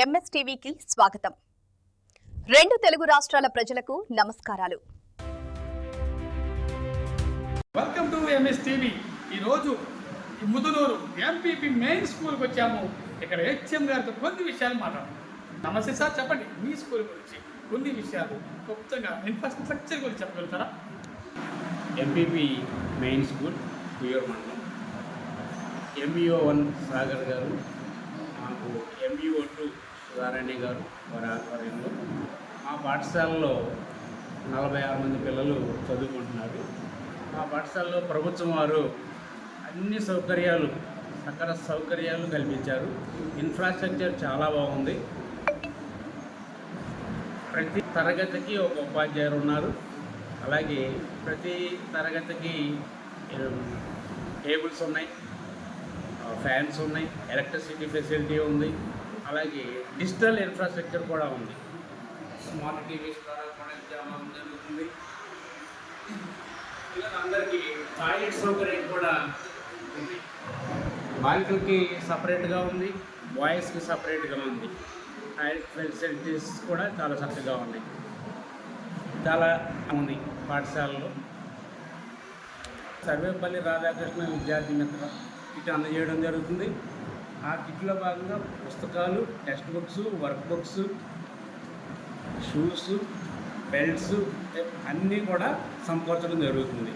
ఎంఎస్టీవీకి స్వాగతం. రెండు తెలుగు రాష్ట్రాల ప్రజలకు నమస్కారాలు. Welcome to MSTV. ఈరోజు ముదునూరు ఎంపీపీ మెయిన్ స్కూల్కి వచ్చాము. ఇక్కడ హెచ్ఎం గారితో కొన్ని విషయాలు మాట్లాడాము. నమస్తే సార్, చెప్పండి మీ స్కూల్ గురించి కొన్ని విషయాలు, క్లుప్తంగా ఇన్ఫ్రాస్ట్రక్చర్ గురించి చెప్పగలుగుతారా? ఎంపీపీ మెయిన్ స్కూల్ కుయ్యూరు మండలం. ఎంఈఓ1 సాగర్ గారు, మాకు ఎంఈఓ2 సుధారాణి గారు వారి ఆధ్వర్యంలో మా పాఠశాలలో 46 మంది పిల్లలు చదువుకుంటున్నారు. మా పాఠశాలలో ప్రభుత్వం వారు అన్ని సౌకర్యాలు, సకల సౌకర్యాలు కల్పించారు. ఇన్ఫ్రాస్ట్రక్చర్ చాలా బాగుంది. ప్రతి తరగతికి ఒక ఉపాధ్యాయులు ఉన్నారు. అలాగే ప్రతి తరగతికి టేబుల్స్ ఉన్నాయి, ఫ్యాన్స్ ఉన్నాయి, ఎలక్ట్రిసిటీ ఫెసిలిటీ ఉంది. అలాగే డిజిటల్ ఇన్ఫ్రాస్ట్రక్చర్ కూడా ఉంది. స్మార్ట్ టీవీస్ ద్వారా కూడా ఎగ్జామ్ జరుగుతుంది. పిల్లలందరికీ టాయిలెట్ సౌకర్యం కూడా ఉంది. బాలికలకి సపరేట్గా ఉంది, బాయ్స్కి సపరేట్గా ఉంది. టాయిలెట్ ఫెసిలిటీస్ కూడా చాలా చక్కగా ఉన్నాయి. చాలా ఉంది పాఠశాలలో. సర్వేపల్లి రాధాకృష్ణ విద్యార్థి మిత్ర కిట్ అందజేయడం జరుగుతుంది. ఆ కిట్లో భాగంగా పుస్తకాలు, text books, work books, shoes, belts అన్నీ కూడా సమకూర్చడం జరుగుతుంది.